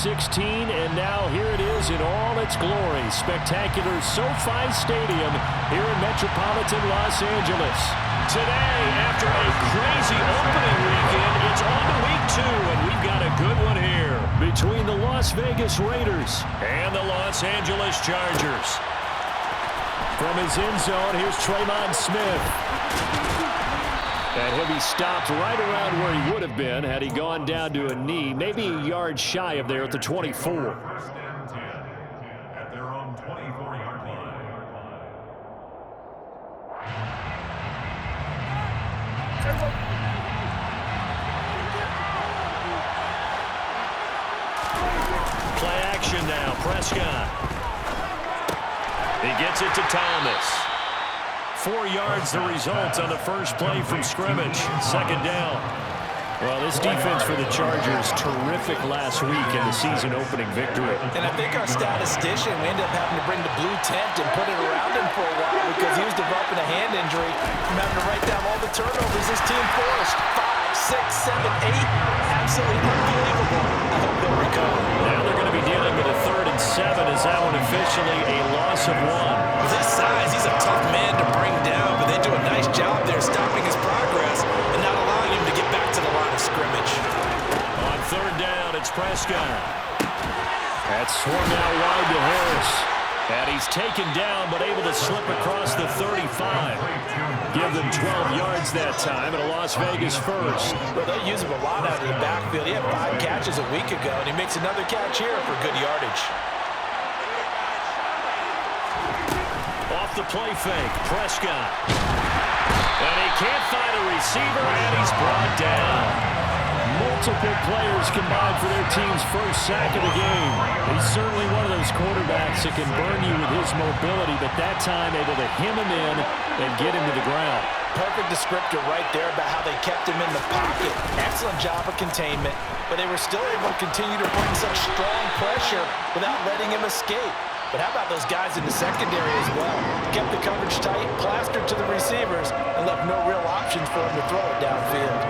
2016, and now here it is in all its glory. Spectacular SoFi Stadium here in metropolitan Los Angeles. Today, after a crazy opening weekend, it's on to week 2, and we've got a good one here between the Las Vegas Raiders and the Los Angeles Chargers. From his end zone, here's Tremon Smith. And he'll be stopped right around where he would have been had he gone down to a knee, maybe a yard shy of there at the 24. Play action now, Prescott. He gets it to Thomas. 4 yards the result on the first play from scrimmage. Second down. Well, this defense for the Chargers, terrific last week in the season-opening victory. And I think our statistician, we ended up having to bring the blue tent and put it around him for a while because he was developing a hand injury from having to write down all the turnovers this team forced. 5, 6, 7, 8. Absolutely unbelievable. I hope they'll recover. Now they're going to be dealing with a 3rd and 7 as that one officially a loss of 1. With his size, he's a tough man to bring down, but they do a nice job there stopping his progress and not allowing him to get back to the line of scrimmage. On 3rd down, it's Prescott. That's swung out wide to Harris. And he's taken down, but able to slip across the 35. Give them 12 yards that time, and a Las Vegas first. Well, they use him a lot out of the backfield. He had 5 catches a week ago, and he makes another catch here for good yardage. Off the play fake, Prescott. And he can't find a receiver, and he's brought down. Multiple players combined for their team's first sack of the game. He's certainly one of those quarterbacks that can burn you with his mobility, but that time able to hem him in and get him to the ground. Perfect descriptor right there about how they kept him in the pocket. Excellent job of containment, but they were still able to continue to bring such strong pressure without letting him escape. But how about those guys in the secondary as well? Kept the coverage tight, plastered to the receivers, and left no real options for him to throw it downfield.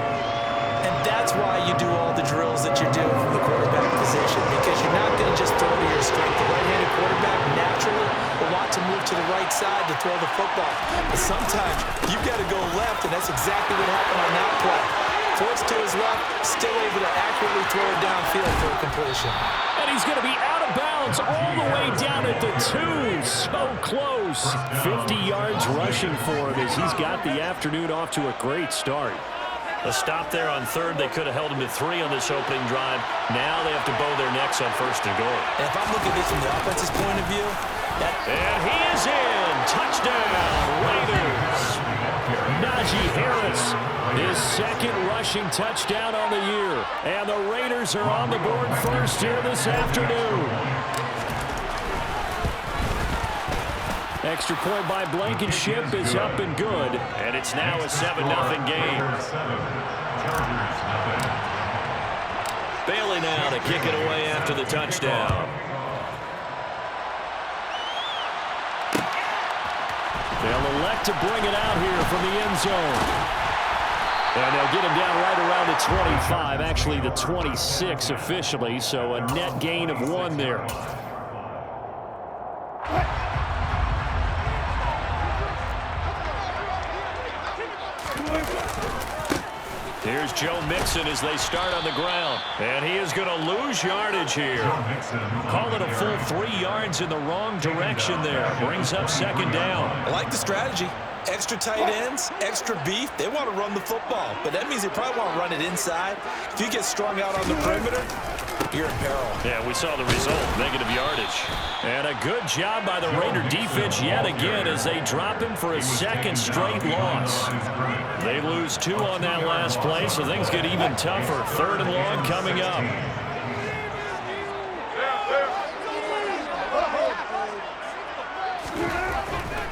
And that's why you do all the drills that you do from the quarterback position, because you're not going to just throw to your strength. The right-handed quarterback naturally will want to move to the right side to throw the football. But sometimes you've got to go left, and that's exactly what happened on that play. Forced to his left, still able to accurately throw it downfield for a completion. And he's going to be out of bounds all the way down at the 2. So close. 50 yards rushing for him as he's got the afternoon off to a great start. A stop there on 3rd. They could have held him to 3 on this opening drive. Now they have to bow their necks on 1st and goal. And if I'm looking at this from the offense's point of view, and he is in. Touchdown, Raiders. Najee Harris, his 2nd rushing touchdown on the year. And the Raiders are on the board first here this afternoon. Extra point by Blankenship is up and good. And it's now a 7-0 game. Bailey now to kick it away after the touchdown. They'll elect to bring it out here from the end zone. And they'll get him down right around the 25, actually the 26 officially, so a net gain of 1 there. Here's Joe Mixon as they start on the ground. And he is going to lose yardage here. Call it a full 3 yards in the wrong direction there. Brings up 2nd down. I like the strategy. Extra tight ends, extra beef. They want to run the football, but that means they probably want to run it inside. If you get strung out on the perimeter, you're in peril. Yeah, we saw the result, negative yardage. And a good job by the Raider defense yet again as they drop him for a 2nd straight loss. They lose 2 on that last play, so things get even tougher. 3rd and long coming up.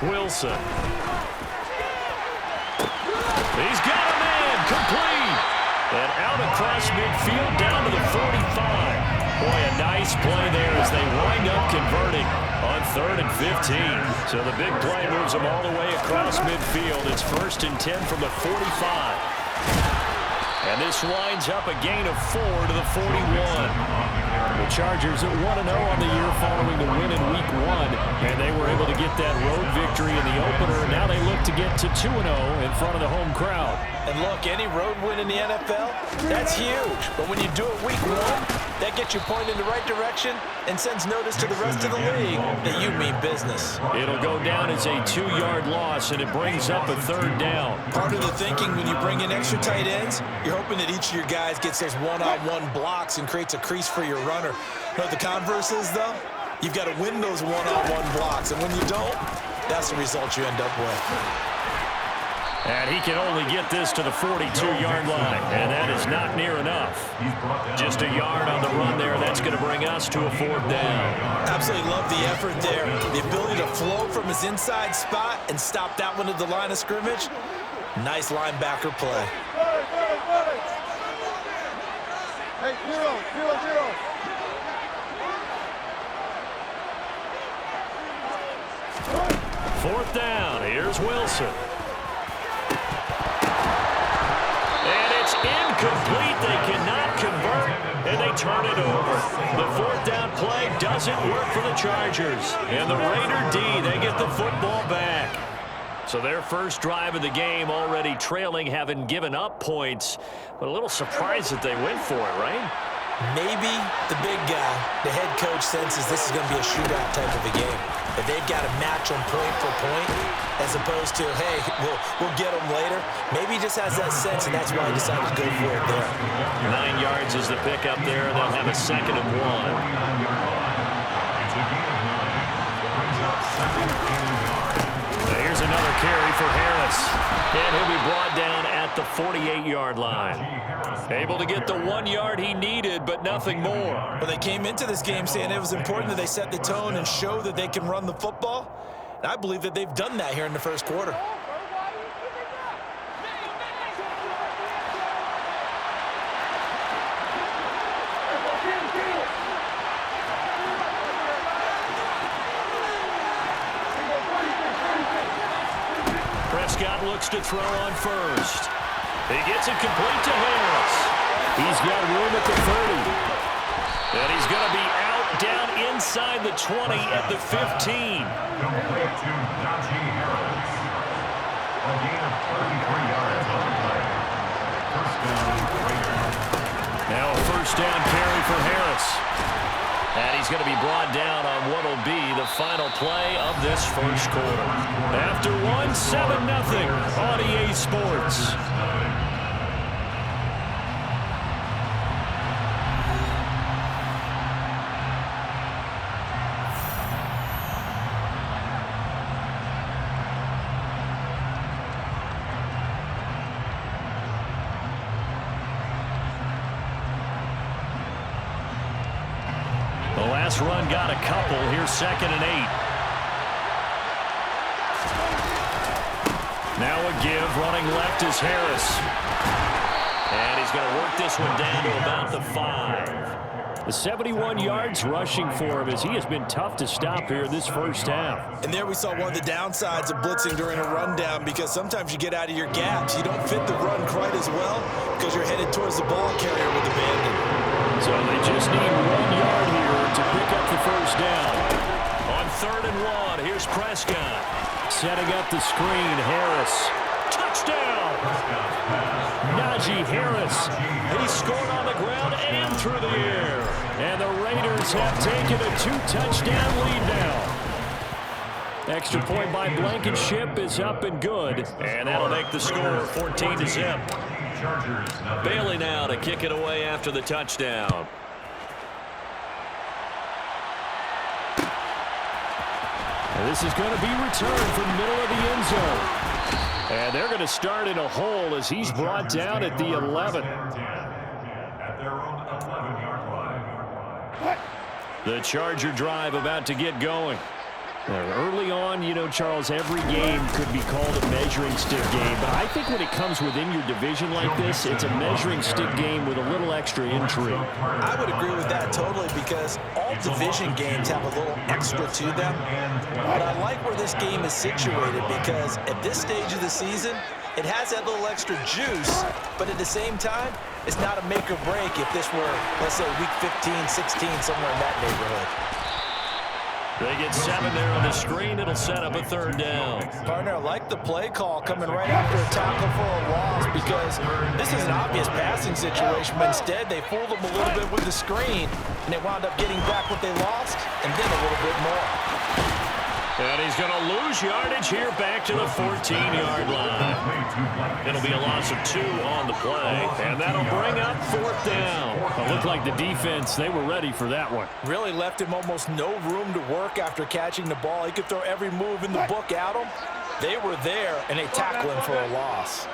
Wilson. He's got a man, complete. And out across midfield down to the 45. Boy, a nice play there as they wind up converting on 3rd and 15. So the big play moves them all the way across midfield. It's 1st and 10 from the 45. And this winds up a gain of 4 to the 41. Chargers at 1-0 on the year following the win in Week 1, and they were able to get that road victory in the opener. Now they look to get to 2-0 in front of the home crowd. And look, any road win in the NFL, that's huge. But when you do it Week 1, that gets you pointed in the right direction and sends notice to the rest of the league that you mean business. It'll go down as a 2-yard loss, and it brings up a 3rd down. Part of the thinking when you bring in extra tight ends, you're hoping that each of your guys gets those one-on-one blocks and creates a crease for your runner. You know what the converse is, though? You've got to win those one-on-one blocks, and when you don't, that's the result you end up with. And he can only get this to the 42-yard line, and that is not near enough. Just a yard on the run there. That's going to bring us to a 4th down. Absolutely love the effort there. The ability to flow from his inside spot and stop that one at the line of scrimmage. Nice linebacker play. Hey, 0-0-0. Fourth down. Here's Wilson. Incomplete. They cannot convert, and they turn it over. The 4th down play doesn't work for the Chargers. And the Raider D, they get the football back. So their first drive of the game already trailing, having given up points. But a little surprised that they went for it, right? Maybe the big guy, the head coach, senses this is going to be a shootout type of a game. But they've got to match them point for point as opposed to, hey, we'll get them later. Maybe he just has that sense, and that's why he decided to go for it there. 9 yards is the pickup there. They'll have a 2nd and 1. Here's another carry for Harris. And he'll be brought down at the 48-yard line. Able to get the 1 yard he needed, but nothing more. Well, they came into this game saying it was important that they set the tone and show that they can run the football. And I believe that they've done that here in the first quarter. Prescott looks to throw on first. He gets it complete to Harris. He's got room at the 30. And he's going to be out down inside the 20 at the 15. Complete to Najee Harris. A gain of 33 yards on the play. First down, Raiders. Now a first down carry for Harris. And he's going to be brought down on what will be the final play of this first quarter. After 1, 7-0 on EA Sports. The last run got a couple. Here's 2nd and 8. Now a give. Running left is Harris. And he's going to work this one down to about the 5. The 71 yards rushing for him as he has been tough to stop here this first half. And there we saw one of the downsides of blitzing during a rundown, because sometimes you get out of your gaps. You don't fit the run quite as well because you're headed towards the ball carrier with abandon. So they just need 1 yard here to pick up the first down. On 3rd and 1, here's Prescott. Setting up the screen, Harris. Touchdown! Najee Harris. He scored on the ground and through the air. And the Raiders have taken a 2-touchdown lead now. Extra point by Blankenship is up and good. And that'll make the score 14-0. Bailey now to kick it away after the touchdown. And this is going to be returned from the middle of the end zone. And they're going to start in a hole as he's brought down at the 11. The Charger drive about to get going. Early on, you know, Charles, every game could be called a measuring stick game. But I think when it comes within your division like this, it's a measuring stick game with a little extra intrigue. I would agree with that totally, because all division games have a little extra to them. But I like where this game is situated, because at this stage of the season, It has that little extra juice, but at the same time, it's not a make or break if this were, let's say, week 15, 16, somewhere in that neighborhood. They get 7 there on the screen. It'll set up a 3rd down. Partner, I like the play call coming right after a tackle for a loss because this is an obvious passing situation, but instead they fooled them a little bit with the screen, and they wound up getting back what they lost and then a little bit more. And he's going to lose yardage here back to the 14-yard line. It'll be a loss of 2 on the play, and that'll bring up 4th down. It looked like the defense, they were ready for that one. Really left him almost no room to work after catching the ball. He could throw every move in the book at him. They were there, and they tackle him for a loss.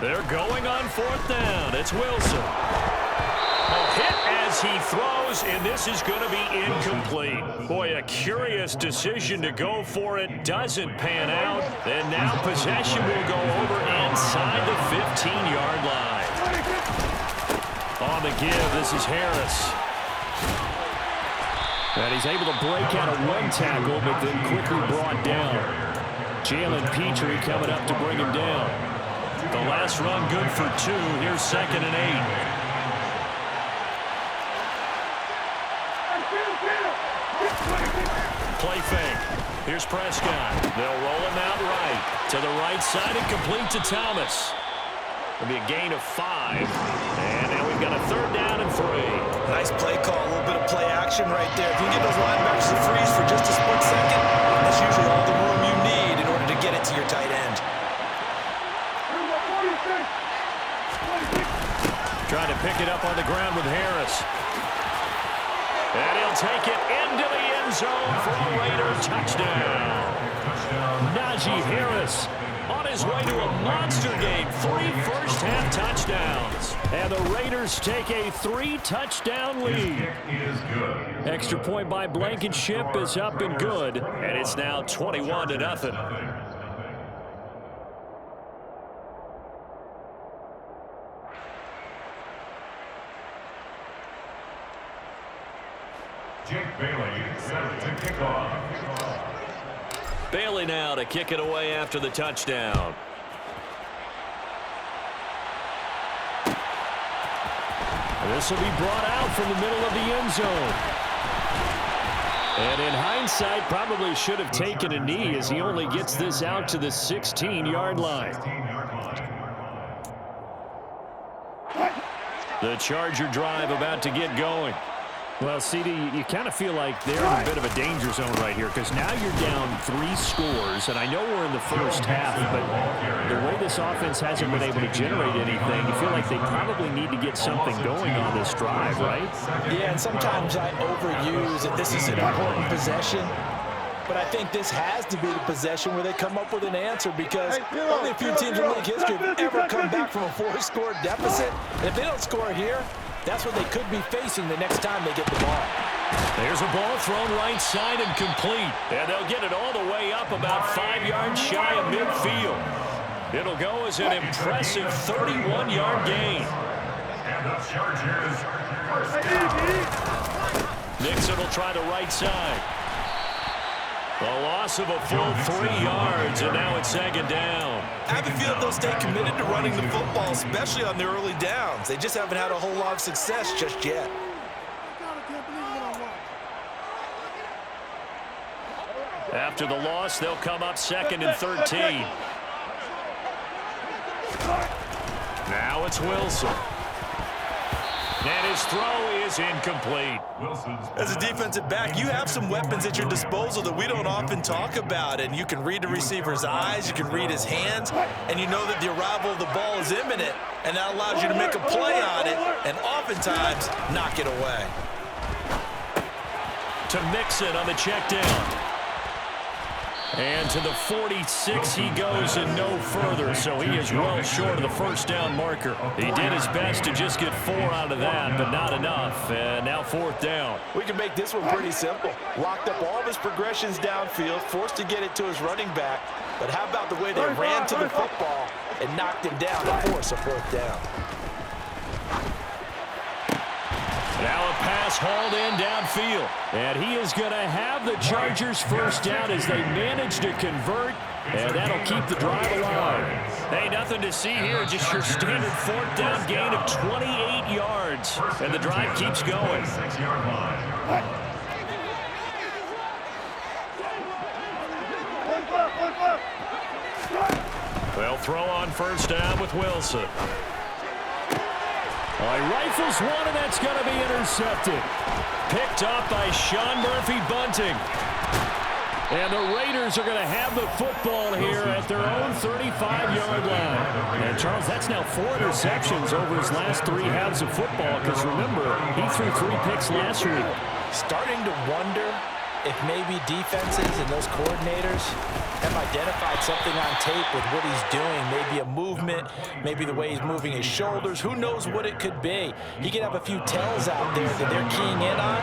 They're going on 4th down. It's Wilson. A hit as he throws, and this is going to be incomplete. Boy, a curious decision to go for it. Doesn't pan out. And now possession will go over inside the 15-yard line. On the give, this is Harris. And he's able to break out of one tackle, but then quickly brought down. Jalen Petrie coming up to bring him down. The last run good for 2. Here's 2nd and 8. Play fake. Here's Prescott. They'll roll him out right. To the right side and complete to Thomas. It'll be a gain of 5. And now we've got a 3rd down and 3. Nice play call, a little bit of play action right there. If you can get those linebackers to freeze for just a split second, that's usually all the room you need in order to get it to your tight end. Trying to pick it up on the ground with Harris. And he'll take it into the end zone for a Raider touchdown. Najee Harris on his way to a monster game. 3 first-half touchdowns. And the Raiders take a 3-touchdown lead. Extra point by Blankenship is up and good. And it's now 21-0. Jake Bailey set to kick off. Bailey now to kick it away after the touchdown. This will be brought out from the middle of the end zone. And in hindsight, probably should have taken a knee as he only gets this out to the 16-yard line. The Charger drive about to get going. Well, CD, you kind of feel like they're in a bit of a danger zone right here because now you're down 3 scores, and I know we're in the first half, but the way this offense hasn't been able to generate anything, you feel like they probably need to get something going on this drive, right? Yeah, and sometimes I overuse that this is an important possession, but I think this has to be the possession where they come up with an answer because only a few teams in league history have ever come back from a 4-score deficit. And if they don't score here, that's what they could be facing the next time they get the ball. There's a ball thrown right side and complete. And they'll get it all the way up about 5 yards shy of midfield. It'll go as an impressive 31-yard gain. And the Chargers first down. Nixon will try the right side. A loss of a full 3 yards, and now it's 2nd down. I have a feeling they'll stay committed to running the football, especially on the early downs. They just haven't had a whole lot of success just yet. After the loss, they'll come up 2nd and 13. Now it's Wilson. And his throw is incomplete. As a defensive back, you have some weapons at your disposal that we don't often talk about. And you can read the receiver's eyes, you can read his hands, and you know that the arrival of the ball is imminent. And that allows you to make a play on it and oftentimes knock it away. To Mixon on the check down. And to the 46 he goes and no further, so he is well short of the first down marker. He did his best to just get 4 out of that, but not enough. And now 4th down. We can make this one pretty simple. Locked up all of his progressions downfield, forced to get it to his running back. But how about the way they ran to the football and knocked him down to force a 4th down? Now a pass hauled in downfield. And he is going to have the Chargers first down as they manage to convert. And that'll keep the drive alive. Hey, nothing to see here. Just your standard fourth down gain of 28 yards. And the drive keeps going. 6-yard line. They'll throw on first down with Wilson. He rifles one, and that's going to be intercepted. Picked up by Sean Murphy-Bunting. And the Raiders are going to have the football here at their own 35-yard line. And, Charles, that's now 4 interceptions over his last 3 halves of football. Because, remember, he threw 3 picks last week. Starting to wonder if maybe defenses and those coordinators have identified something on tape with what he's doing. Maybe a movement, maybe the way he's moving his shoulders. Who knows what it could be? He could have a few tells out there that they're keying in on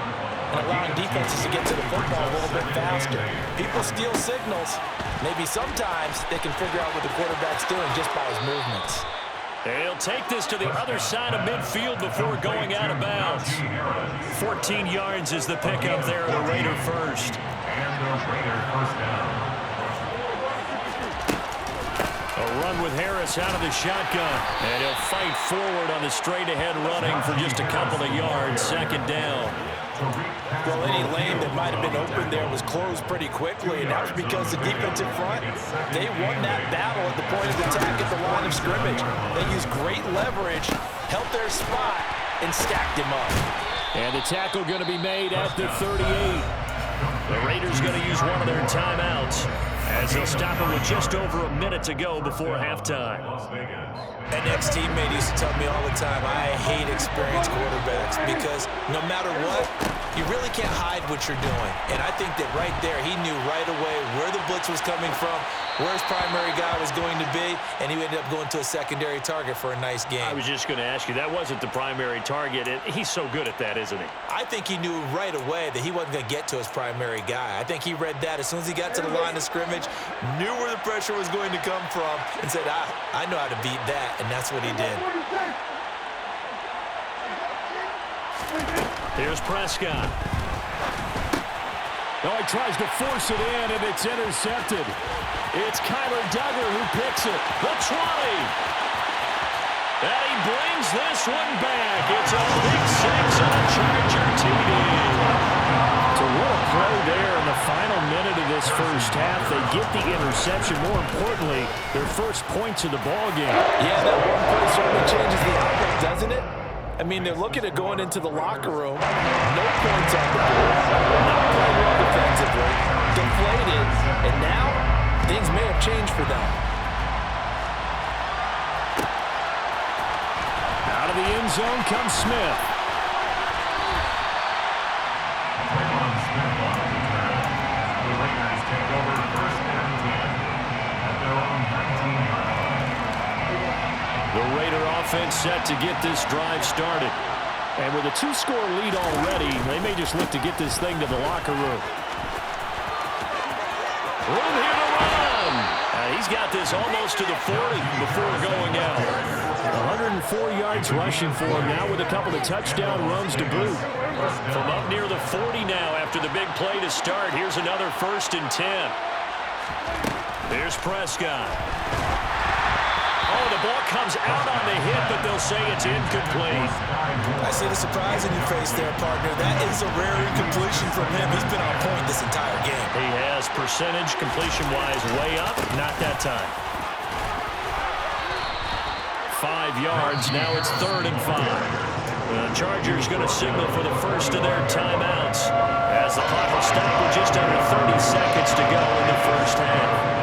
and allowing defenses to get to the football a little bit faster. People steal signals. Maybe sometimes they can figure out what the quarterback's doing just by his movements. He'll take this to the other side of midfield before going out of bounds. 14 yards is the pickup there of the Raider first. And the Raider first down. A run with Harris out of the shotgun. And he'll fight forward on the straight-ahead running for just a couple of yards. Second down. Well, any lane that might have been open there was closed pretty quickly, and that was because the defensive front, they won that battle at the point of attack at the line of scrimmage. They used great leverage, held their spot, and stacked him up. And the tackle going to be made at the 38. The Raiders going to use one of their timeouts as they'll stop it with just over a minute to go before halftime. An ex-teammate used to tell me all the time, I hate experienced quarterbacks because no matter what, you really can't hide what you're doing. And I think that right there, he knew right away where the blitz was coming from, where his primary guy was going to be, and he ended up going to a secondary target for a nice game. I was just going to ask you, that wasn't the primary target. He's so good at that, isn't he? I think he knew right away that he wasn't going to get to his primary guy. I think he read that as soon as he got to the line of scrimmage, knew where the pressure was going to come from, and said, I know how to beat that, and that's what he did. Here's Prescott. Oh, he tries to force it in, and it's intercepted. It's Kyler Duggar who picks it. The 20. And he brings this one back. It's a big 6 on a Charger TD. So what a play there in the final minute of this first half. They get the interception. More importantly, their first points of the ball game. Yeah, that one play certainly changes the outlook, doesn't it? I mean, they're looking at going into the locker room. No points on the board. Not playing well defensively. Deflated. And now, things may have changed for them. Out of the end zone comes Smith. The Raiders take over first and 10 at their own 19-yard line. The Raider offense set to get this drive started. And with a 2-score lead already, they may just look to get this thing to the locker room. Room here to run. He's got this almost to the 40 before going out. 104 yards rushing for him now with a couple of touchdown runs to boot. From up near the 40 now after the big play to start. Here's another 1st and 10. Here's Prescott. Oh, the ball comes out on the hit, but they'll say it's incomplete. I see the surprise in your face there, partner. That is a rare incompletion from him. He's been on point this entire game. He has percentage completion-wise way up. Not that time. 5 yards. Now it's 3rd and 5. The Chargers going to signal for the first of their timeouts as the clock will stop with just under 30 seconds to go in the first half.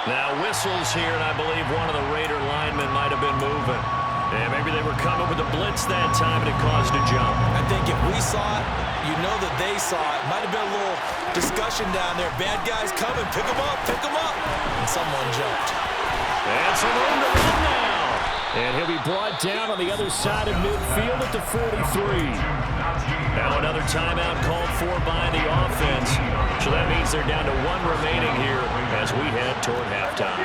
Now whistles here, and I believe one of the Raider linemen might have been moving. Yeah, maybe they were coming with a blitz that time, and it caused a jump. I think if we saw it, you know that they saw it. Might have been a little discussion down there. Bad guys coming, pick them up, pick them up. And someone jumped. And some room to run now. And he'll be brought down on the other side of midfield at the 43. Now another timeout called for by the offense. So that means they're down to 1 remaining here as we head toward halftime.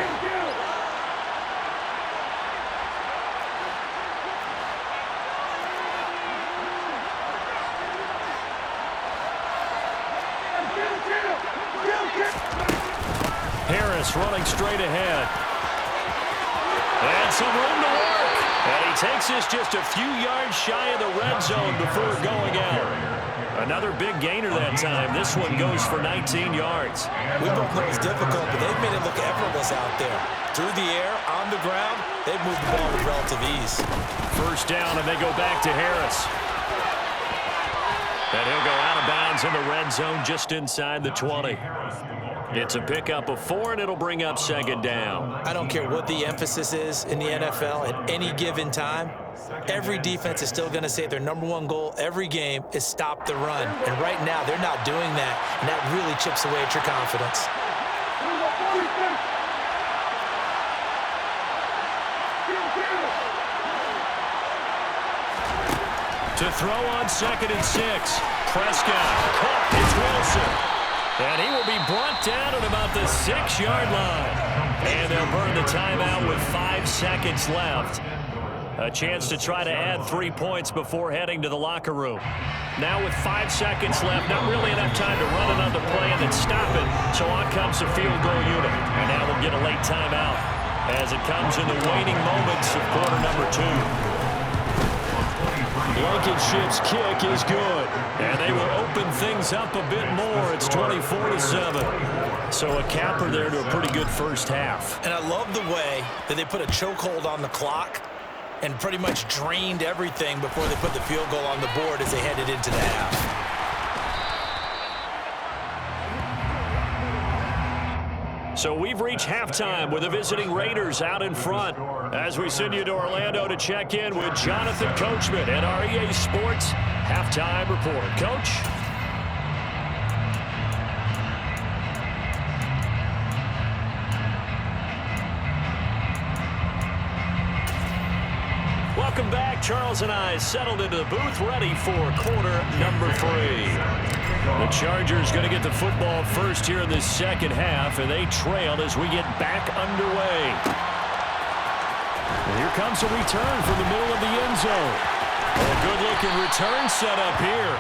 Harris running straight ahead. And some room to work. And he takes this just a few yards shy of the red zone before going out. Another big gainer that time. This one goes for 19 yards. We both know it's difficult, but they've made it look effortless out there. Through the air, on the ground, they've moved the ball with relative ease. First down, and they go back to Harris. And he'll go out of bounds in the red zone just inside the 20. It's a pickup of 4, and it'll bring up second down. I don't care what the emphasis is in the NFL at any given time. Every defense is still going to say their #1 goal every game is stop the run. And right now, they're not doing that, and that really chips away at your confidence. To throw on 2nd and 6. Prescott caught. It's Wilson. And he will be brought down at about the 6-yard line. And they'll burn the timeout with 5 seconds left. A chance to try to add 3 points before heading to the locker room. Now with 5 seconds left, not really enough time to run another play and then stop it. So on comes the field goal unit. And now we'll get a late timeout as it comes in the waning moments of quarter number 2. Blankenship's kick is good. And they will open things up a bit more. It's 24-7. So a capper there to a pretty good first half. And I love the way that they put a chokehold on the clock and pretty much drained everything before they put the field goal on the board as they headed into the half. So we've reached halftime with the visiting Raiders out in front as we send you to Orlando to check in with Jonathan Coachman at our EA Sports Halftime Report. Coach? Welcome back. Charles and I settled into the booth ready for quarter number 3. The Chargers going to get the football first here in this second half, and they trail as we get back underway. And here comes a return from the middle of the end zone. A good-looking return set up here.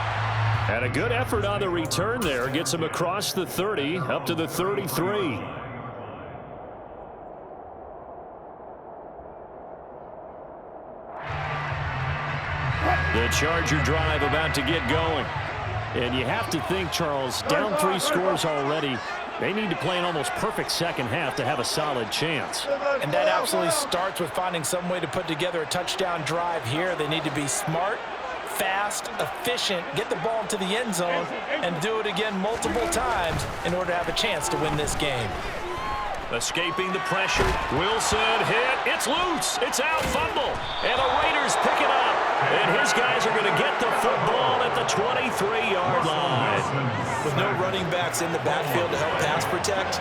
And a good effort on the return there. Gets him across the 30, up to the 33. The Charger drive about to get going. And you have to think, Charles, down 3 scores already. They need to play an almost perfect second half to have a solid chance. And that absolutely starts with finding some way to put together a touchdown drive here. They need to be smart, fast, efficient, get the ball to the end zone, and do it again multiple times in order to have a chance to win this game. Escaping the pressure. Wilson hit. It's loose. It's out. Fumble. And the Raiders pick it up. And his guys are going to get the football at the 23-yard line. With no running backs in the backfield to help pass protect,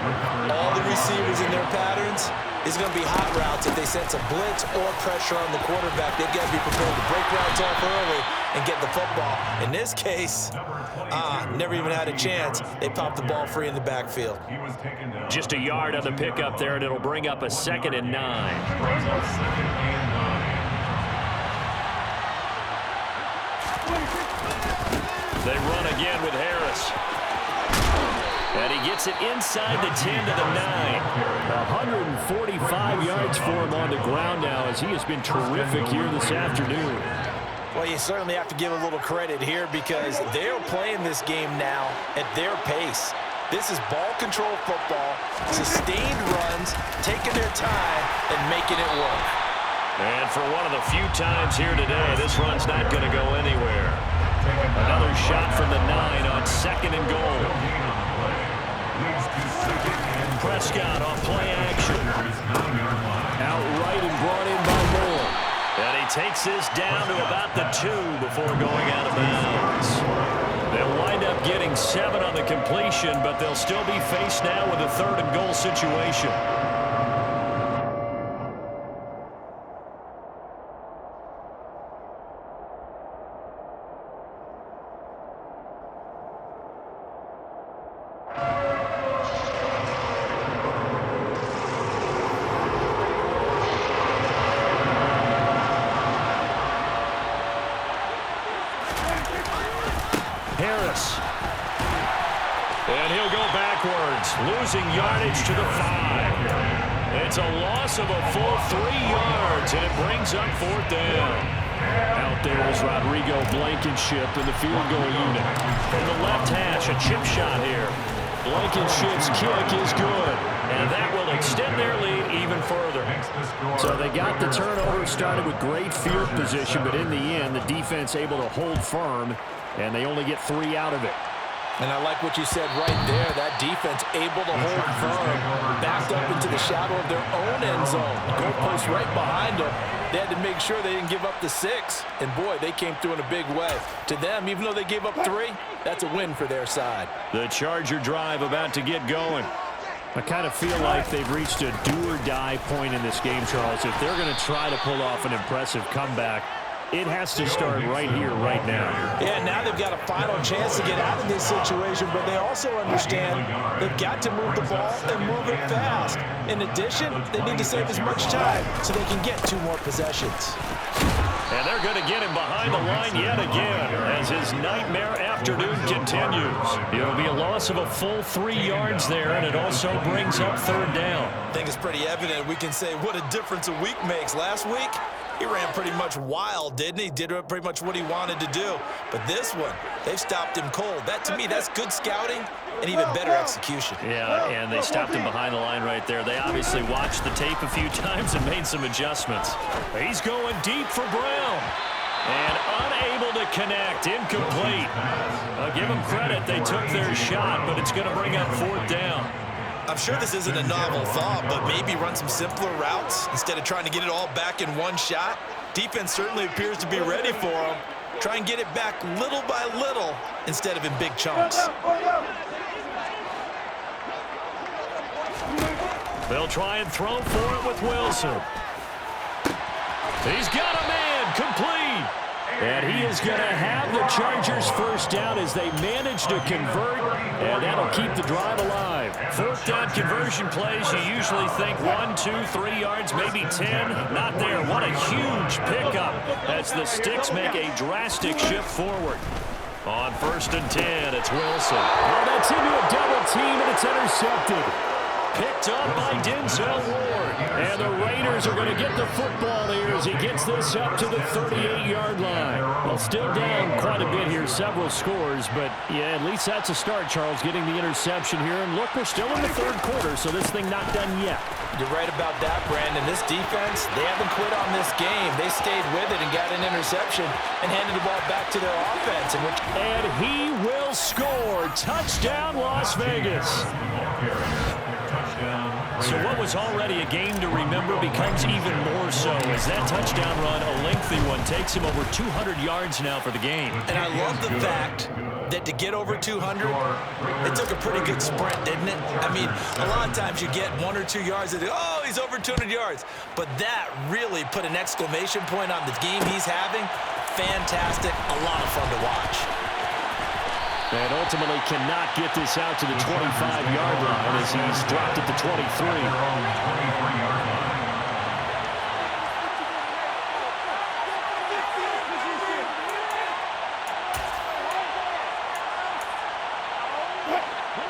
all the receivers in their patterns, is going to be hot routes if they sense a blitz or pressure on the quarterback. They've got to be prepared to break routes off early and get the football. In this case, never even had a chance. They popped the ball free in the backfield. Just a yard on the pickup there, and it'll bring up a 2nd and 9. They run again with Harris. And he gets it inside the 10 to the 9. 145 yards for him on the ground now as he has been terrific here this afternoon. Well, you certainly have to give a little credit here because they're playing this game now at their pace. This is ball control football, sustained runs, taking their time and making it work. And for one of the few times here today, this run's not going to go anywhere. Another shot from the 9 on 2nd and goal. Prescott on play action. Outright and brought in by Moore. And he takes this down to about the 2 before going out of bounds. They'll wind up getting 7 on the completion, but they'll still be faced now with a 3rd and goal situation. losing yardage to the 5. It's a loss of a full 3 yards, and it brings up 4th down. Out there is Rodrigo Blankenship in the field goal unit. From the left hash, a chip shot here. Blankenship's kick is good, and that will extend their lead even further. So they got the turnover, started with great field position, but in the end, the defense able to hold firm, and they only get 3 out of it. And I like what you said right there. That defense able to hold firm, backed up into the shadow of their own end zone. Goalpost right behind them. They had to make sure they didn't give up the 6. And, boy, they came through in a big way. To them, even though they gave up 3, that's a win for their side. The Charger drive about to get going. I kind of feel like they've reached a do-or-die point in this game, Charles. If they're going to try to pull off an impressive comeback, it has to start right here, right now. Yeah, now they've got a final chance to get out of this situation, but they also understand they've got to move the ball and move it fast. In addition, they need to save as much time so they can get 2 more possessions. And they're going to get him behind the line yet again as his nightmare afternoon continues. It'll be a loss of a full 3 yards there, and it also brings up 3rd down. I think it's pretty evident. We can say what a difference a week makes. Last week, he ran pretty much wild, didn't he? Did pretty much what he wanted to do. But this one, they've stopped him cold. That, to me, that's good scouting and even better execution. Yeah, and they stopped him behind the line right there. They obviously watched the tape a few times and made some adjustments. He's going deep for Brown. And unable to connect, incomplete. I'll give them credit, they took their shot, but it's going to bring up 4th down. I'm sure this isn't a novel thought, but maybe run some simpler routes instead of trying to get it all back in one shot. Defense certainly appears to be ready for them. Try and get it back little by little instead of in big chunks. They'll try and throw for it with Wilson. He's got a man, complete. And he is going to have the Chargers 1st down as they manage to convert, and that'll keep the drive alive. 4th down conversion plays, you usually think 1, 2, 3 yards, maybe 10. Not there. What a huge pickup as the Sticks make a drastic shift forward. On 1st and 10, it's Wilson. Well, that's into a double team, and it's intercepted. Picked up by Denzel Ward. And the Raiders are going to get the football here as he gets this up to the 38-yard line. Well, still down quite a bit here, several scores, but yeah, at least that's a start, Charles, getting the interception here. And look, we're still in the 3rd quarter, so this thing not done yet. You're right about that, Brandon. This defense, they haven't quit on this game. They stayed with it and got an interception and handed the ball back to their offense. And he will score. Touchdown, Las Vegas. So what was already a game to remember becomes even more so as that touchdown run, a lengthy one, takes him over 200 yards now for the game. And I love the fact that to get over 200, it took a pretty good sprint, didn't it? I mean, a lot of times you get 1 or 2 yards and oh, he's over 200 yards. But that really put an exclamation point on the game he's having. Fantastic, a lot of fun to watch. And ultimately cannot get this out to the 25-yard line as he's dropped at the 23.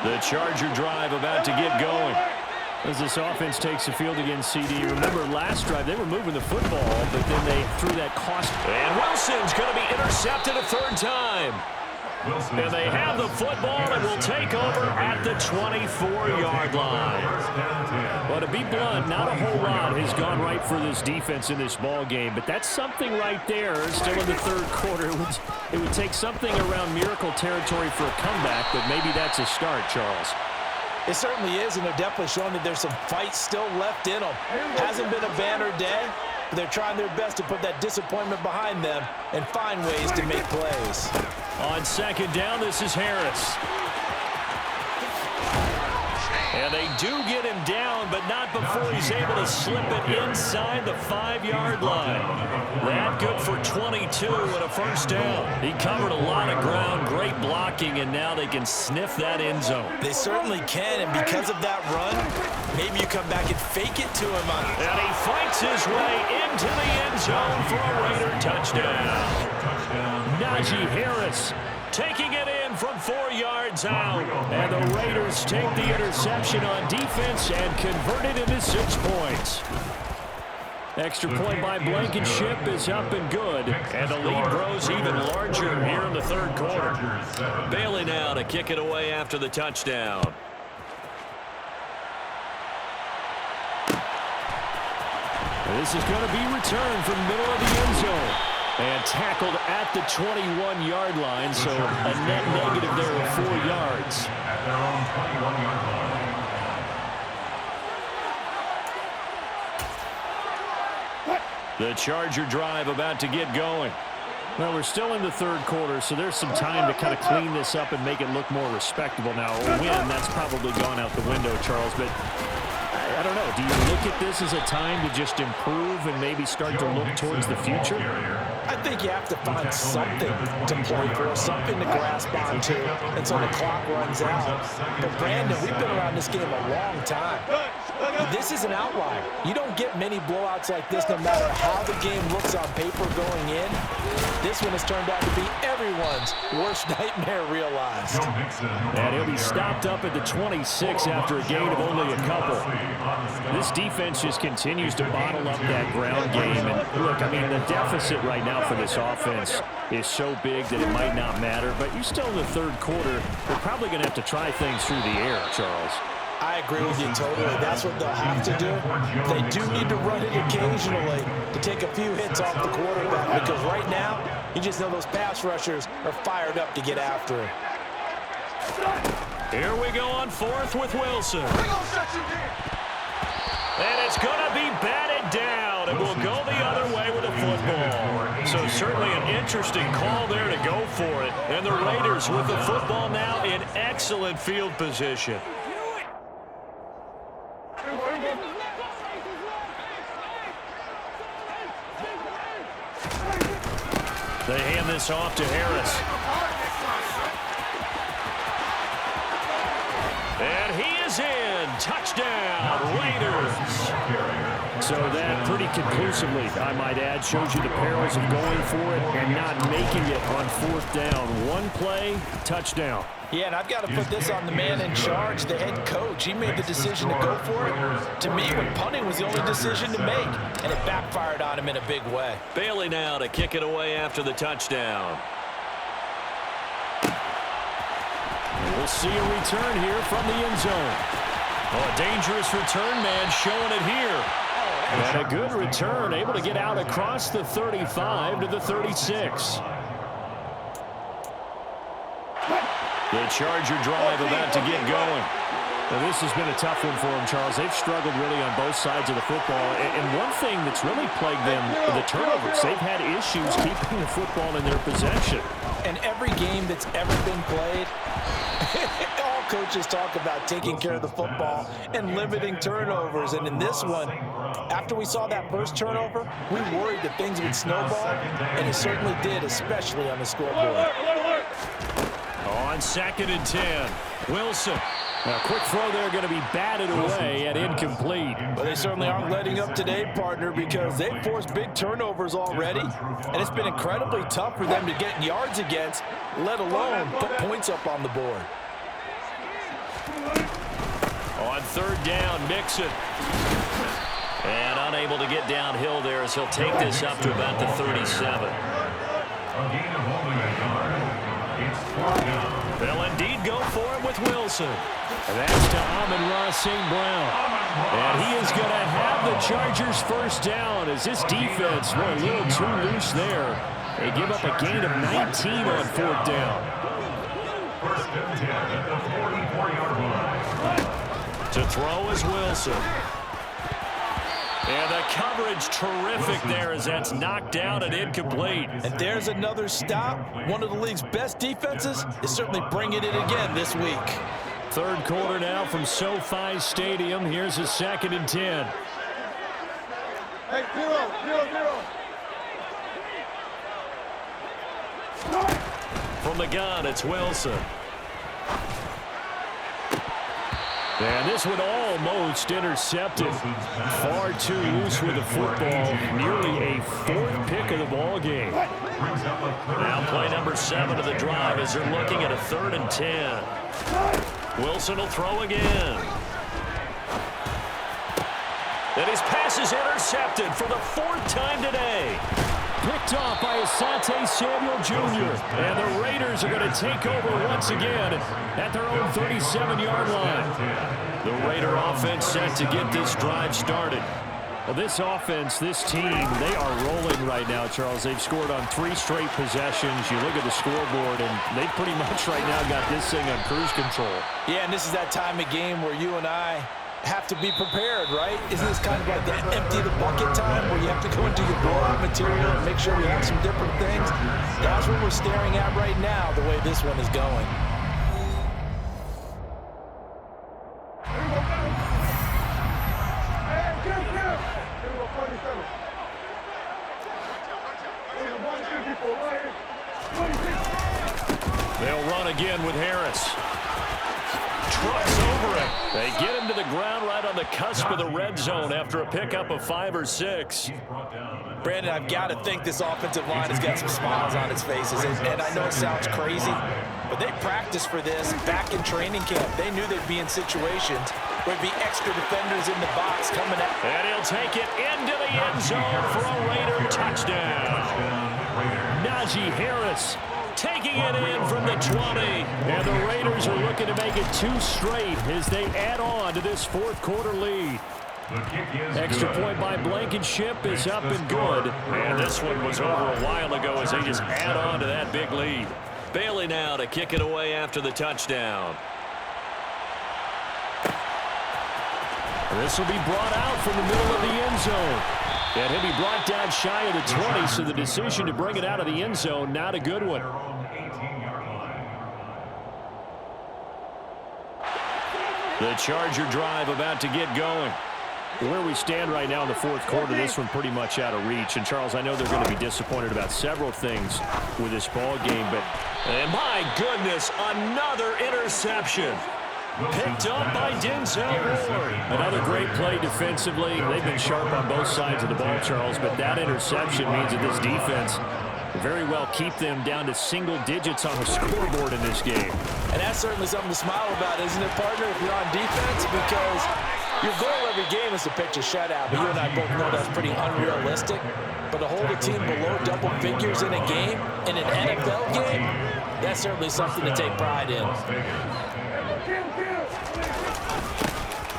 The Charger drive about to get going. As this offense takes the field against CD. Remember last drive, they were moving the football, but then they threw that cost. And Wilson's going to be intercepted a 3rd time. And they have the football and will take over at the 24-yard line. Well, to be blunt, not a whole lot has gone right for this defense in this ball game, but that's something right there. Still in the 3rd quarter. It would take something around miracle territory for a comeback, but maybe that's a start, Charles. It certainly is, and they're definitely showing that there's some fight still left in them. Hasn't been a banner day, but they're trying their best to put that disappointment behind them and find ways to make plays. On 2nd down, this is Harris. And they do get him down, but not before he's able to slip it inside the 5-yard line. That good for 22 and a 1st down. He covered a lot of ground, great blocking, and now they can sniff that end zone. They certainly can, and because of that run, maybe you come back and fake it to him. And he fights his way into the end zone for a Raider touchdown. Najee Harris taking it in from 4 yards out. And the Raiders take the interception on defense and convert it into 6 points. Extra point by Blankenship is up and good. And the lead grows even larger here in the third quarter. Bailey now to kick it away after the touchdown. This is going to be returned from the middle of the end zone. And tackled at the 21-yard line, so a net negative there of 4 yards. At their own 21-yard line. The Charger drive about to get going. Well, we're still in the third quarter, so there's some time to kind of clean this up and make it look more respectable now. A win, that's probably gone out the window, Charles, but I don't know. Do you look at this as a time to just improve and maybe start to look towards the future? I think you have to find something to play for, something to grasp onto until the clock runs out. But, Brandon, we've been around this game a long time. This is an outlier. You don't get many blowouts like this no matter how the game looks on paper going in. This one has turned out to be everyone's worst nightmare realized. And he'll be stopped up at the 26 after a gain of only a couple. This defense just continues to bottle up that ground game. And look, I mean, the deficit right now for this offense is so big that it might not matter. But you're still in the third quarter. They're probably going to have to try things through the air, Charles. I agree with you totally. That's what they'll have to do. They do need to run it occasionally to take a few hits off the quarterback, because right now, you just know those pass rushers are fired up to get after it. Here we go on fourth with Wilson. And it's going to be batted down, and we'll go the other way with a football. So certainly an interesting call there to go for it. And the Raiders with the football now in excellent field position. They hand this off to Harris. And he is in. Touchdown, Raiders. So that pretty conclusively, I might add, shows you the perils of going for it and not making it on fourth down. One play, touchdown. Yeah, and I've got to put this on the man in charge, the head coach. He made the decision to go for it. To me, when punting was the only decision to make, and it backfired on him in a big way. Bailey now to kick it away after the touchdown. We'll see a return here from the end zone. Oh, a dangerous return man showing it here. And a good return, able to get out across the 35 to the 36. The Charger drive about to get going. Now, this has been a tough one for them, Charles. They've struggled really on both sides of the football. And one thing that's really plagued them, the turnovers. They've had issues keeping the football in their possession. And every game that's ever been played, all coaches talk about taking care of the football and limiting turnovers. And in this one, after we saw that first turnover, we worried that things would snowball, and it certainly did, especially on the scoreboard. On 2nd and 10, Wilson. A quick throw there going to be batted away and incomplete. But they certainly aren't letting up today, partner, because they've forced big turnovers already, and it's been incredibly tough for them to get yards against, let alone put points up on the board. On 3rd down, Mixon. And unable to get downhill there as he'll take this up to about the 37. A gain of only a yard. It's 4th down. They'll indeed go for it with Wilson. And that's to Amon-Ra St. Brown. And he is going to have the Chargers first down as this defense went a little too loose there. They give up a gain of 19 on 4th down. 1st and 10 at the 44-yard line. To throw is Wilson. And the coverage terrific there as that's knocked down and incomplete. And there's another stop. One of the league's best defenses is certainly bringing it again this week. 3rd quarter now from SoFi Stadium. Here's a 2nd and 10. Hey, 0-0-0. From the gun, it's Wilson. And this one almost intercepted. Far far too loose with the football. Nearly a fourth pick of the ball game. Now play number 7 of the drive as they're looking at a 3rd and 10. Wilson will throw again. And his pass is intercepted for the 4th time today. Picked off by Asante Samuel Jr. And the Raiders are going to take over once again at their own 37-yard line. The Raider offense set to get this drive started. Well, this offense, this team, they are rolling right now, Charles. They've scored on 3 straight possessions. You look at the scoreboard, and they pretty much right now got this thing on cruise control. Yeah, and this is that time of game where you and I have to be prepared, right? Isn't this kind of like the empty the bucket time where you have to go into your blowout material and make sure we have some different things? That's what we're staring at right now, the way this one is going. They'll run again with Harris. Trucks over it. They get him to the ground right on the cusp of the red zone after a pickup of 5 or 6. Brandon, I've got to think this offensive line has got some smiles on its faces. And I know it sounds crazy, but they practiced for this back in training camp. They knew they'd be in situations where there'd be extra defenders in the box coming at. And he'll take it into the end zone for a Raider touchdown. Najee Harris taking it in from the 20. And the Raiders are looking to make it 2 straight as they add on to this 4th quarter lead. Extra point by Blankenship is up and good. And this one was over a while ago as they just add on to that big lead. Bailey now to kick it away after the touchdown. This will be brought out from the middle of the end zone. And he'll be brought down shy of the 20, so the decision to bring it out of the end zone, not a good one. The Charger drive about to get going. Where we stand right now in the 4th quarter, this one pretty much out of reach. And, Charles, I know they're going to be disappointed about several things with this ball game, but... And my goodness, another interception. Picked up by Denzel Ward. Another great play defensively. They've been sharp on both sides of the ball, Charles, but that interception means that this defense very well keep them down to single digits on the scoreboard in this game. And that's certainly something to smile about, isn't it, partner, if you're on defense? Because your goal every game is to pitch a shutout, but you and I both know that's pretty unrealistic. But to hold a team below double figures in a game, in an NFL game, that's certainly something to take pride in.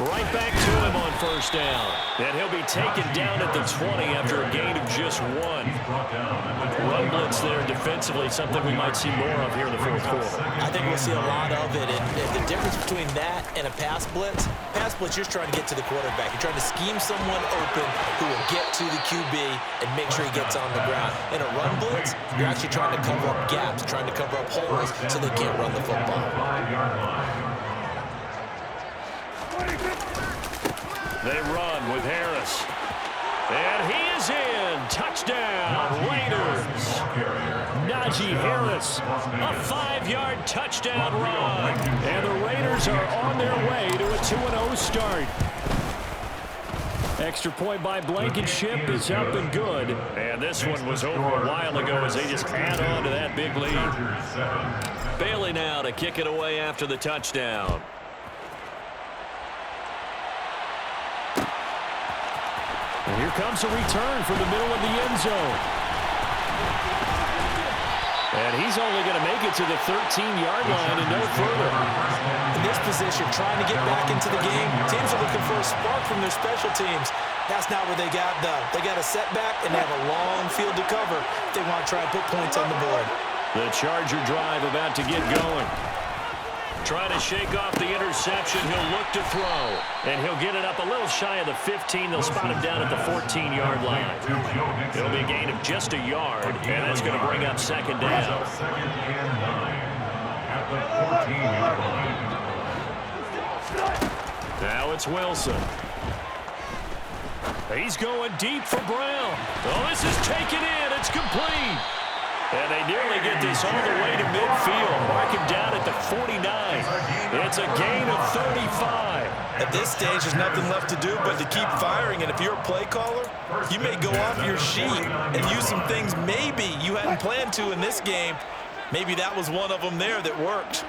Right back to him on 1st down. And he'll be taken down at the 20 after a gain of just 1. Run blitz there defensively, something we might see more of here in the 4th quarter. I think we'll see a lot of it. And the difference between that and a pass blitz, you're trying to get to the quarterback. You're trying to scheme someone open who will get to the QB and make sure he gets on the ground. In a run blitz, you're actually trying to cover up gaps, trying to cover up holes so they can't run the football. They run with Harris. And he is in. Touchdown, Raiders. Najee Harris, a 5-yard touchdown run. And the Raiders are on their way to a 2-0 start. Extra point by Blankenship is up and good. And this one was over a while ago as they just add on to that big lead. Bailey now to kick it away after the touchdown. And here comes a return from the middle of the end zone. And he's only going to make it to the 13-yard line and no further. In this position, trying to get back into the game, teams are looking for a spark from their special teams. That's not what they got, though. They got a setback, and they have a long field to cover if they want to try and put points on the board. The Charger drive about to get going. Trying to shake off the interception. He'll look to throw. And he'll get it up a little shy of the 15. They'll spot him down at the 14-yard line. It'll be a gain of just a yard, and that's going to bring up 2nd down. 2nd and 9 at the 14-yard line. Now it's Wilson. He's going deep for Brown. Oh, this is taken in. It's complete. And they nearly get this all the way to midfield. Mark him down at the 49. It's a gain of 35. At this stage, there's nothing left to do but to keep firing. And if you're a play caller, you may go off your sheet and use some things maybe you hadn't planned to in this game. Maybe that was one of them there that worked.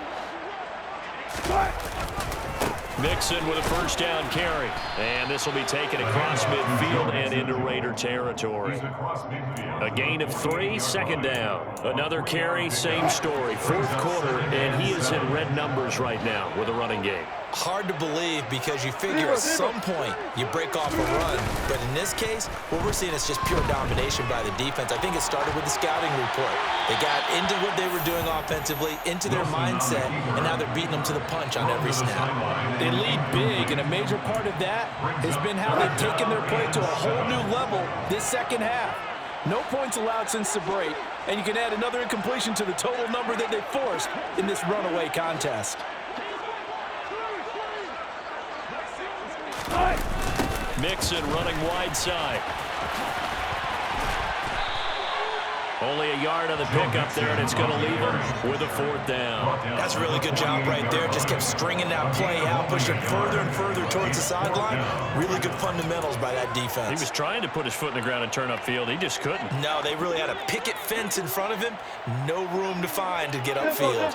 Mixon with a first down carry. And this will be taken across midfield and into Raider territory. A gain of 3, second down. Another carry, same story. Fourth quarter, and he is in red numbers right now with a running game. Hard to believe because you figure at some point you break off a run. But in this case, what we're seeing is just pure domination by the defense. I think it started with the scouting report. They got into what they were doing offensively, into their mindset, and now they're beating them to the punch on every snap. They lead big, and a major part of that has been how they've taken their play to a whole new level this second half. No points allowed since the break, and you can add another incompletion to the total number that they forced in this runaway contest. Mixon running wide side. Only a yard on the pickup there, and it's going to leave him with a fourth down. That's a really good job right there. Just kept stringing that play out, pushing further and further towards the sideline. Really good fundamentals by that defense. He was trying to put his foot in the ground and turn upfield. He just couldn't. No, they really had a picket fence in front of him. No room to find to get upfield.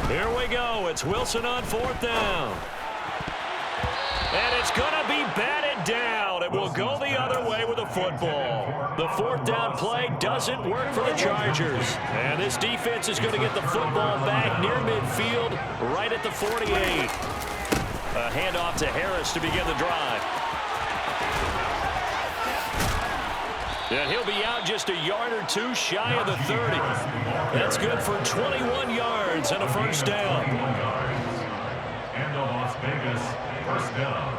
Here we go. It's Wilson on fourth down. And it's going to be batted down. It will go the other way with the football. The fourth down play doesn't work for the Chargers. And this defense is going to get the football back near midfield, right at the 48. A handoff to Harris to begin the drive. And he'll be out just a yard or two shy of the 30. That's good for 21 yards and a first down. And the Las Vegas first down.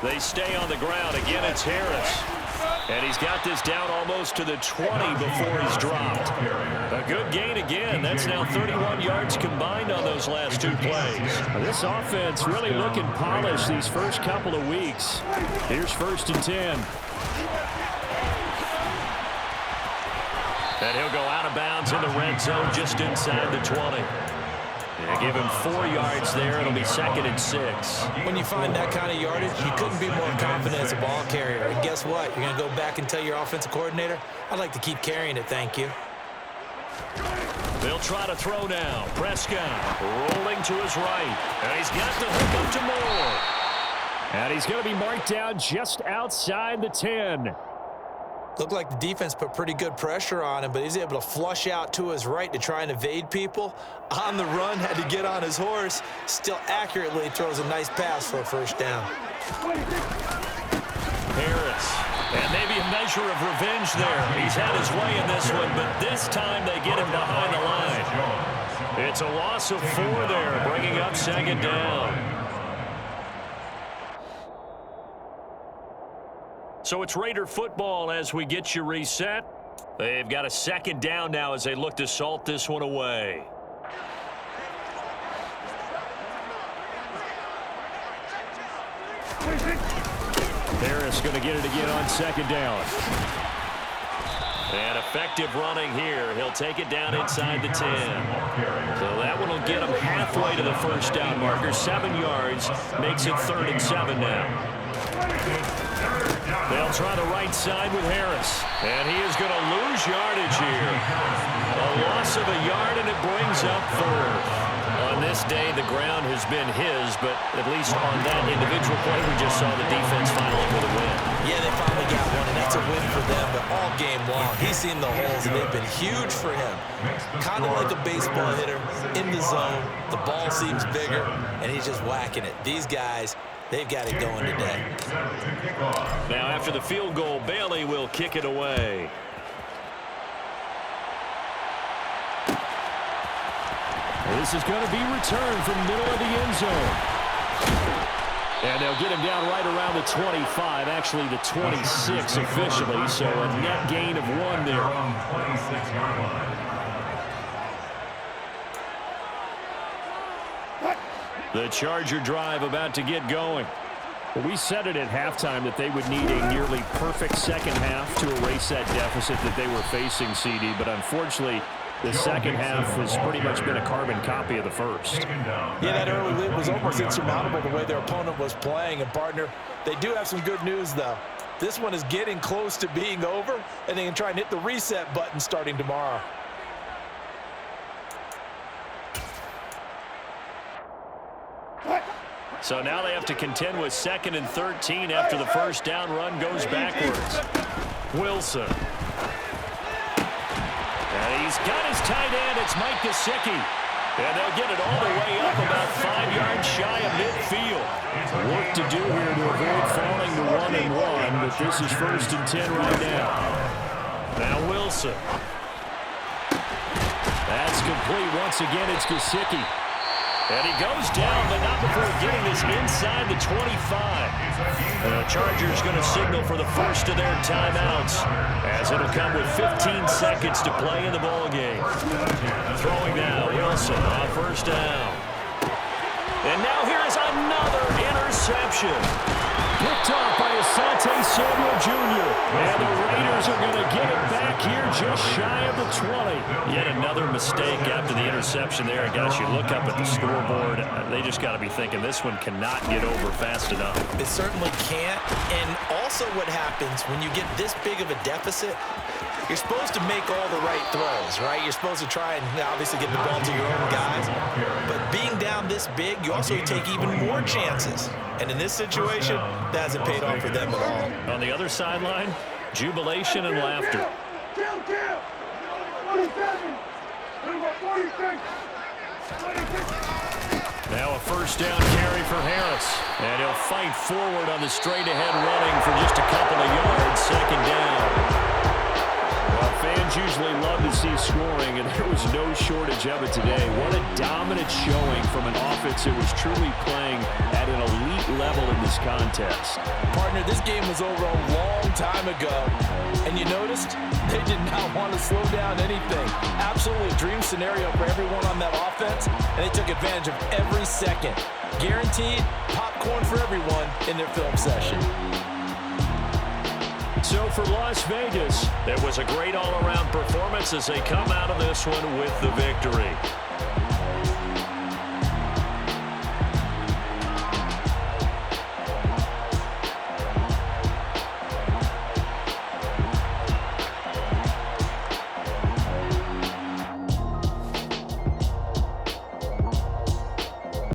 They stay on the ground. Again, it's Harris. And he's got this down almost to the 20 before he's dropped. A good gain again. That's now 31 yards combined on those last two plays. This offense really looking polished these first couple of weeks. Here's 1st and 10. And he'll go out of bounds in the red zone just inside the 20. They give him 4 yards there. It'll be 2nd and 6. When you find that kind of yardage, you couldn't be more confident as a ball carrier. And guess what? You're going to go back and tell your offensive coordinator, I'd like to keep carrying it, thank you. They'll try to throw now. Prescott rolling to his right. And he's got the hook up to Moore. And he's going to be marked down just outside the 10. Looked like the defense put pretty good pressure on him, but he's able to flush out to his right to try and evade people. On the run, had to get on his horse. Still accurately throws a nice pass for a first down. Harris. And maybe a measure of revenge there. He's had his way in this one, but this time they get him behind the line. It's a loss of 4 there, bringing up 2nd down. So it's Raider football as we get you reset. They've got a 2nd down now as they look to salt this one away. Harris going to get it again on 2nd down. And effective running here. He'll take it down inside the 10. So that one will get him halfway to the first down marker. 7 yards makes it 3rd and 7 now. They'll try the right side with Harris. And he is going to lose yardage here. A loss of a yard, and it brings up 3rd. On this day, the ground has been his, but at least on that individual play, we just saw the defense finally with a win. Yeah, they finally got one, and that's a win for them, but all game long, he's seen the holes, and they've been huge for him. Kind of like a baseball hitter in the zone. The ball seems bigger, and he's just whacking it. These guys, they've got it going today. Now, after the field goal, Bailey will kick it away. This is going to be returned from middle of the end zone. And they'll get him down right around the 25, actually the 26 officially, so a net gain of 1 there. The Charger drive about to get going. Well, we said it at halftime that they would need a nearly perfect second half to erase that deficit that they were facing, CD. But unfortunately, the second half has pretty much been a carbon copy of the first. Yeah, that early lead was almost insurmountable the way their opponent was playing. And, partner, they do have some good news, though. This one is getting close to being over, and they can try and hit the reset button starting tomorrow. So now they have to contend with 2nd and 13 after the first down run goes backwards. Wilson. And he's got his tight end. It's Mike Gesicki. And they'll get it all the way up about 5 yards shy of midfield. Work to do here to avoid falling to 1-1, but this is 1st and 10 right now. Now Wilson. That's complete. Once again, it's Gesicki. And he goes down, but not before getting this inside the 25. The Chargers going to signal for the first of their timeouts, as it'll come with 15 seconds to play in the ballgame. Throwing now, Wilson on first down. And now here is another interception. Picked off by Asante Samuel Jr. And the Raiders are going to get it back here just shy of the 20. Yet another mistake after the interception there. And guys, you look up at the scoreboard, they just got to be thinking this one cannot get over fast enough. It certainly can't. And also what happens when you get this big of a deficit, you're supposed to make all the right throws, right? You're supposed to try and obviously get the ball to your own guys. But being down this big, you also take even more chances. And in this situation, that hasn't paid off for them at all. On the other sideline, jubilation and laughter. Now a first down carry for Harris. And he'll fight forward on the straight-ahead running for just a couple of yards, 2nd down. Well, fans usually love to see scoring, and there was no shortage of it today. What a dominant showing from an offense that was truly playing at an elite level in this contest. Partner, this game was over a long time ago, and you noticed they did not want to slow down anything. Absolutely dream scenario for everyone on that offense, and they took advantage of every second. Guaranteed popcorn for everyone in their film session. So for Las Vegas, it was a great all-around performance as they come out of this one with the victory.